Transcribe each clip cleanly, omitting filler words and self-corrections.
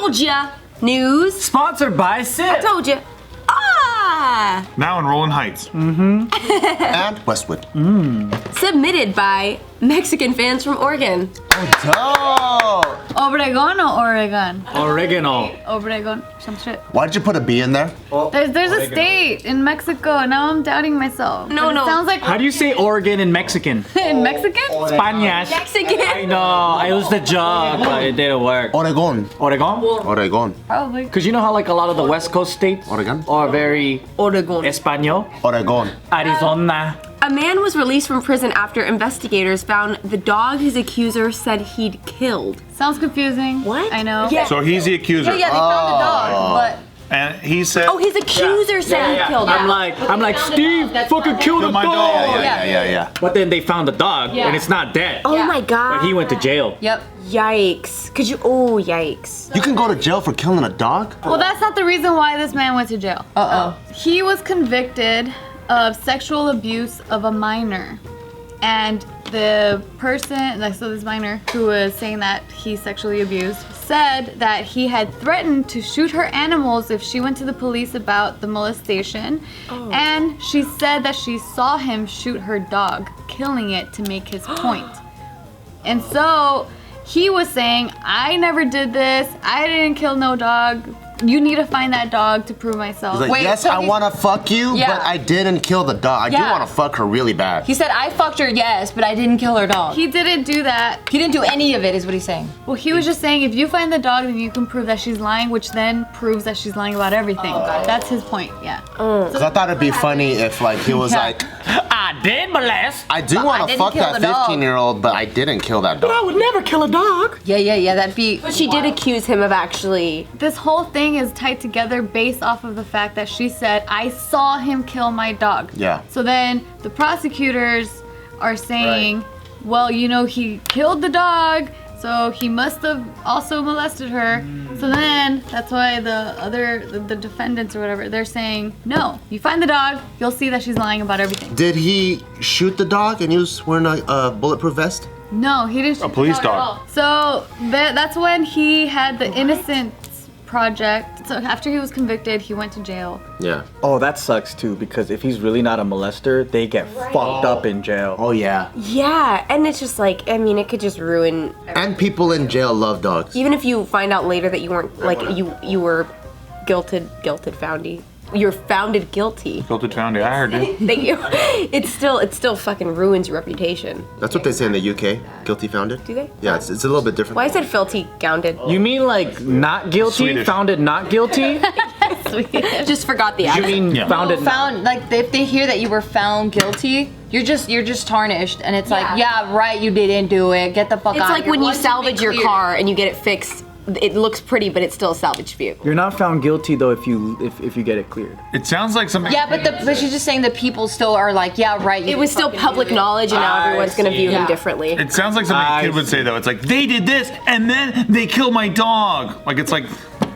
told ya. News. Sponsored by Sid. I told ya. Ah. Now in Rolling Heights. And Westwood. Submitted by Mexican fans from Oregon. Oh, Obregón or Oregon? Oregano. Obregón, some shit. why did you put a B in there? There's a state in Mexico. Now I'm doubting myself. No, But no. It sounds like How do you say Oregon in Mexican? in Mexican? Spanish. Mexican. I know. I used the joke, but it didn't work. Oregon. Oregon? Oregon. Probably. Because you know how like a lot of the West Coast states Oregon. are very Oregon. Espanol? Oregon. Arizona. A man was released from prison after investigators found the dog his accuser said he'd killed. Sounds confusing. What? I know. Yeah. So he's the accuser. Yeah, they found the dog, And he said, Oh, his accuser said he killed him. I'm like, Steve, fucking kill the my dog. dog. Yeah. But then they found the dog, Yeah. and it's not dead. Oh my god. But he went to jail. but yep. Yikes. Could you? Oh, yikes. You can go to jail for killing a dog? Well, that's not the reason why this man went to jail. He was convicted of sexual abuse of a minor. And the person, like, so this minor who was saying that he sexually abused, said that he had threatened to shoot her animals if she went to the police about the molestation. And she said that she saw him shoot her dog, killing it to make his point. And so he was saying, I never did this. I didn't kill no dog. You need to find that dog to prove myself. He's like, yes, I want to fuck you, Yeah. but I didn't kill the dog. I do Yeah. want to fuck her really bad. He said, I fucked her, yes, but I didn't kill her dog. He didn't do that. He didn't do any of it, is what he's saying. Well, he was just saying if you find the dog, then you can prove that she's lying, which then proves that she's lying about everything. That's his point, yeah. Because I thought it'd be funny if like he was like, I did molest. I do want to didn't fuck kill that the dog. 15-year-old, but I didn't kill that I dog. would never kill a dog. Yeah, that'd be. But she did accuse him of actually. This whole thing is tied together based off of the fact that she said, I saw him kill my dog. Yeah. So then the prosecutors are saying, well, you know, he killed the dog, so he must have also molested her. So then that's why the defendants or whatever, they're saying, no, you find the dog, you'll see that she's lying about everything. Did he shoot the dog and he was wearing a bulletproof vest? No, he didn't shoot police the dog. dog. At all. So that's when he had the Innocence Project. So after he was convicted, he went to jail. Yeah. Oh, that sucks too, because if he's really not a molester, they get fucked up in jail. Oh yeah. Yeah, and it's just like, I mean, it could just ruin. And people in jail love dogs. Even if you find out later that you weren't, like, you were guilted foundy. You're founded guilty. Guilty found it. I heard it. Thank you. It still fucking ruins your reputation. That's what they say in the UK. Guilty founded. Do they? Yeah, it's a little bit different. Why I said filthy gounded? You mean like not guilty? Swedish. Founded not guilty? Just forgot the You accent. mean Yeah. founded not? Found, like, if they hear that you were found guilty, you're just tarnished, and it's like, yeah, right, you didn't do it. Get the fuck It's out like of here. when you Once salvage make your clear- car and you get it fixed. It looks pretty, but it's still a salvage view. You're not found guilty though if you get it cleared. It sounds like something. Yeah, but she's just saying that people still are like, yeah, right. You It was still fucking public do it. knowledge, and now I everyone's gonna view see. him Yeah. differently. It sounds like something a kid would say though. It's like they did this and then they killed my dog. Like it's like,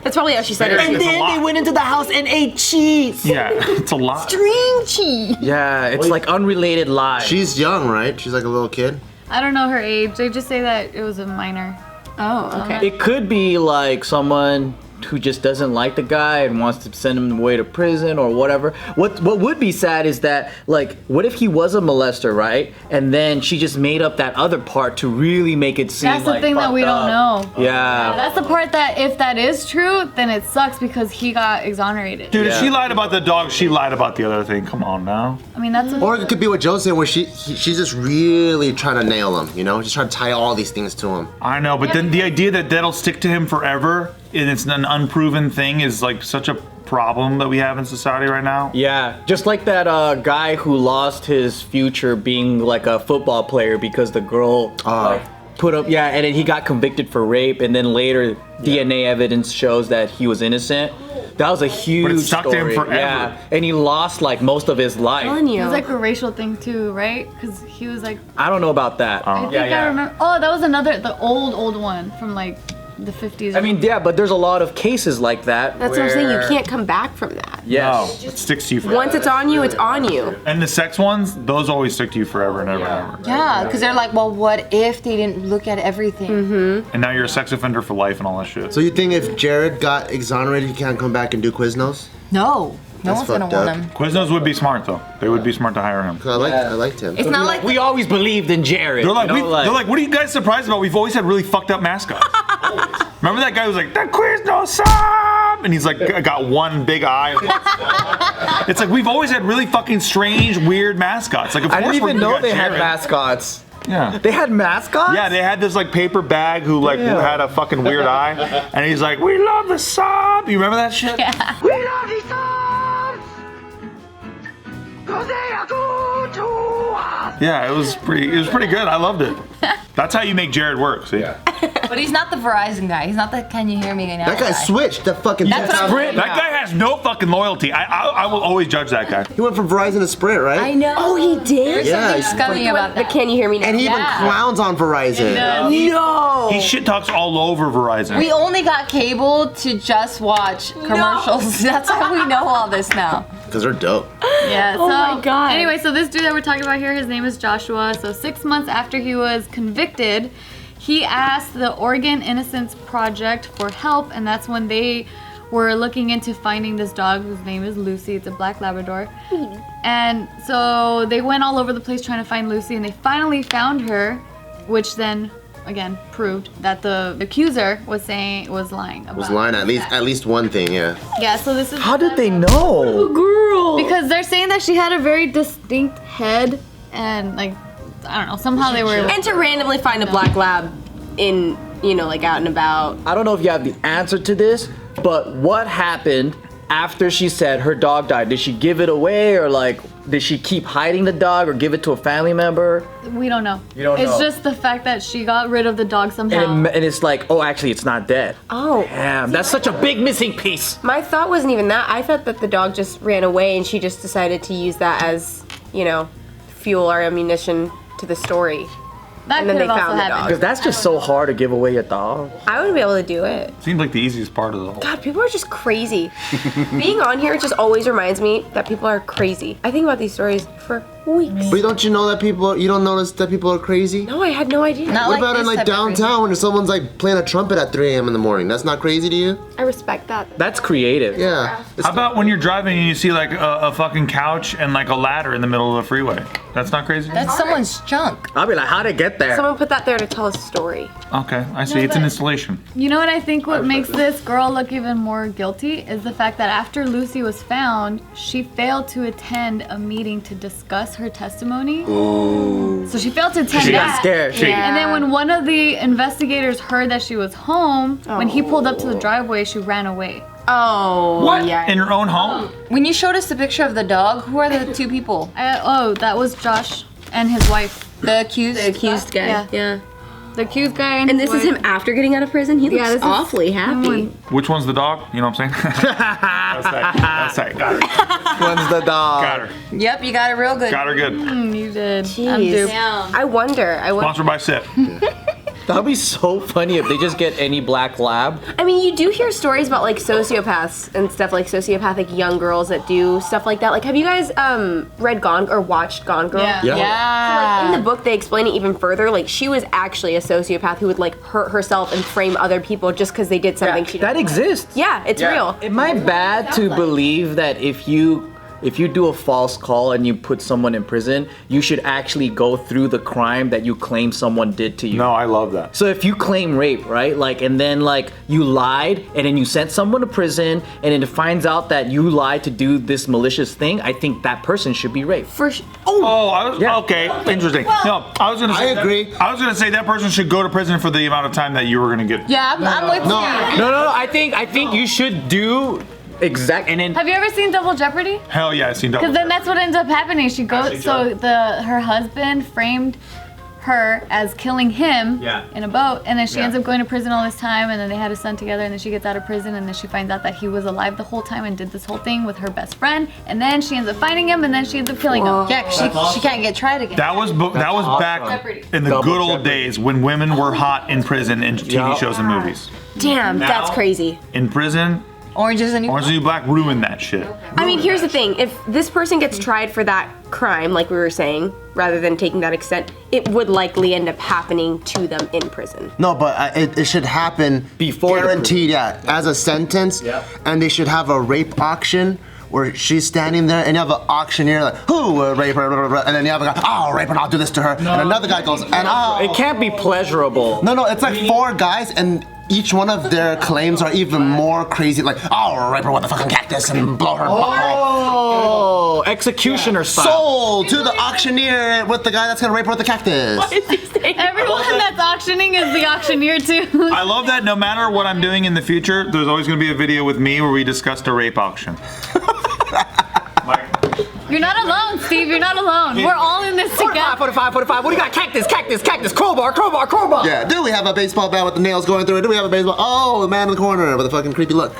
That's probably how she said it. And then they went into the house and ate cheese. yeah, it's a lot. String cheese. Yeah, it's like unrelated lies. She's young, right? She's like a little kid. I don't know her age. They just say that it was a minor. Oh, okay. It could be like someone who just doesn't like the guy and wants to send him away to prison or whatever. What would be sad is that, like, what if he was a molester, right? And then she just made up that other part to really make it seem That's the like thing that fucked we don't up. know. Yeah. That's the part that if that is true, then it sucks because he got exonerated. Dude, if Yeah. she lied about the dog, she lied about the other thing. Come on now. I mean, that's Or it could be what Joe's saying, where she's just really trying to nail him, you know? Just trying to tie all these things to him. I know, but then the idea that that'll stick to him forever and it's an unproven thing is like such a problem that we have in society right now. Yeah, just like that guy who lost his future being like a football player because the girl like, put up, yeah, and then he got convicted for rape, and then later DNA evidence shows that he was innocent. That was a huge But it stuck to him story. forever. Yeah, and he lost like most of his life. telling it you. was like a racial thing too, right? Because he was like, I don't know about that. I think I remember. Oh, that was the old one from like the 50s. I mean, yeah, but there's a lot of cases like that. That's what I'm saying. You where- can't come back from that. time. Yes. No, it sticks to you forever. Once it's on you, it's on you. And the sex ones, those always stick to you forever and ever and ever. Yeah, because they're like, well, what if they didn't look at everything? And now you're a sex offender for life and all that shit. So you think if Jared got exonerated, he can't come back and do Quiznos? No. No That's one's gonna fucked want up. him. Quiznos would be smart though. They would be smart to hire him. 'Cause I liked him. It's not like We always believed in Jared. They're like, you know, they're like, what are you guys surprised about? We've always had really fucked up mascots. Remember that guy who was like, that Quiznos suck? And he's like, got one big eye. It's like, we've always had really fucking strange, weird mascots. Like, of I course didn't even we know got they had Jared. mascots. Yeah. They had mascots? Yeah, they had this like paper bag who like Yeah. had a fucking weird eye, and he's like, "We love the sub." You remember that shit? Yeah. We love these subs! Cause they are good to us! Yeah, it was pretty good. I loved it. That's how you make Jared work. See? but he's not the Verizon guy. He's not the can you hear me now That guy guy. switched the fucking. That's what I'm Sprint. That guy has no fucking loyalty. I will always judge that guy. He went from Verizon to Sprint, right? I know. Oh, he did? Yeah, Something he's scummy about But that. can you hear me now? And he even Yeah. clowns on Verizon. No. He shit talks all over Verizon. We only got cable to just watch commercials. That's how we know all this now. Because they're dope. Yeah. Oh my God. Anyway, so this dude that we're talking about here, his name is Joshua. So 6 months after he was convicted, he asked the Oregon Innocence Project for help, and that's when they were looking into finding this dog whose name is Lucy. It's a black Labrador. And so they went all over the place trying to find Lucy, and they finally found her, which then again proved that the accuser was lying about. Was lying at least one thing, yeah. Yeah. So this is How did they know? Girl. because they're saying that she had a very distinct head, and like I don't know, somehow they were. And to randomly find a black lab in, like out and about. I don't know if you have the answer to this, but what happened after she said her dog died? Did she give it away, or like did she keep hiding the dog or give it to a family member? We don't know. You don't It's know. just the fact that she got rid of the dog somehow. And it's like, oh, actually, it's not dead. Oh. Damn, that's such a big missing piece. My thought wasn't even that. I thought that the dog just ran away and she just decided to use that as, fuel or ammunition to the story. that and then could have they also found the happened. Because that's just so hard to give away a dog. I wouldn't be able to do it. Seems like the easiest part of the whole. God, people are just crazy. Being on here just always reminds me that people are crazy. I think about these stories for weeks. But don't you know that you don't notice that people are crazy? No, I had no idea. Not What like about in this like type of crazy. downtown when someone's like playing a trumpet at 3 a.m. in the morning? That's not crazy to you? I respect that. That's creative. Yeah. How about when you're driving and you see like a fucking couch and like a ladder in the middle of the freeway? That's not crazy? That's someone's junk. I'll be like, how'd it get there? Someone put that there to tell a story. Okay, I see. It's an installation. You know what I think what makes this girl look even more guilty is the fact that after Lucy was found, she failed to attend a meeting to discuss her testimony. Ooh. So she failed to attend She got that. scared. Yeah. And then when one of the investigators heard that she was home, when he pulled up to the driveway, she ran away. Oh, What? yeah. In your own home? When you showed us the picture of the dog, who are the two people? That was Josh and his wife. The accused? The accused guy. Yeah. The accused guy and And his this is wife. him after getting out of prison? He looks this is awfully happy. Which one's the dog? You know what I'm saying? That's right. Got her. One's the dog. Got her. Yep, you got it real good. Got her good. You did. I'm Jeez. duped. I wonder. Sponsored by SIP. That'd be so funny if they just get any black lab. I mean, you do hear stories about like sociopaths and stuff, like sociopathic young girls that do stuff like that. Like, have you guys read Gone or watched Gone Girl? Yeah. Yeah. Yeah. Like, in the book, they explain it even further. Like, she was actually a sociopath who would like hurt herself and frame other people just because they did something she That didn't. exists. Yeah, it's real. Am I bad to believe that if you do a false call and you put someone in prison, you should actually go through the crime that you claim someone did to you? No, I love that. So if you claim rape, right? Like, and then like you lied and then you sent someone to prison and then it finds out that you lied to do this malicious thing, I think that person should be raped. Okay, interesting. No, I was gonna say I agree. I was gonna say that person should go to prison for the amount of time that you were gonna get. Yeah, I'm with No. you. No, I think you should do and then Have you ever seen Double Jeopardy? Hell yeah, I seen double. Because then that's what ends up happening. She goes, so her husband framed her as killing him in a boat, and then she ends up going to prison all this time, and then they had a son together, and then she gets out of prison, and then she finds out that he was alive the whole time and did this whole thing with her best friend, and then she ends up finding him, and then she ends up killing him. Yeah, 'cause she can't get tried again. That was back Jeopardy. in the Double good old Jeopardy. days when women were hot in prison in TV shows and movies. Damn, that's crazy. In prison, Orange is the New Orange is the New Black ruined that shit. I mean, here's the thing. If this person gets tried for that crime, like we were saying, rather than taking that extent, it would likely end up happening to them in prison. No, but it should happen Before the guaranteed, yeah, as a sentence. Yep. And they should have a rape auction where she's standing there and you have an auctioneer like, who will rape her, blah, blah, blah, and then you have a guy, I'll rape her, I'll do this to her. And another guy goes, and I'll. It can't be pleasurable. No, it's like 4 guys and each one of their claims are even more crazy, like, I'll rape her with a fucking cactus and blow her butthole. Oh, executioner style. Sold to the auctioneer with the guy that's gonna rape her with the cactus. Everyone that's auctioning is the auctioneer too. I love that no matter what I'm doing in the future, there's always gonna be a video with me where we discussed a rape auction. You're not alone, Steve. You're not alone. We're all in this together. 45. What do you got? Cactus, crowbar. Yeah, do we have a baseball bat with the nails going through it? Do we have a baseball? Oh, the man in the corner with a fucking creepy look.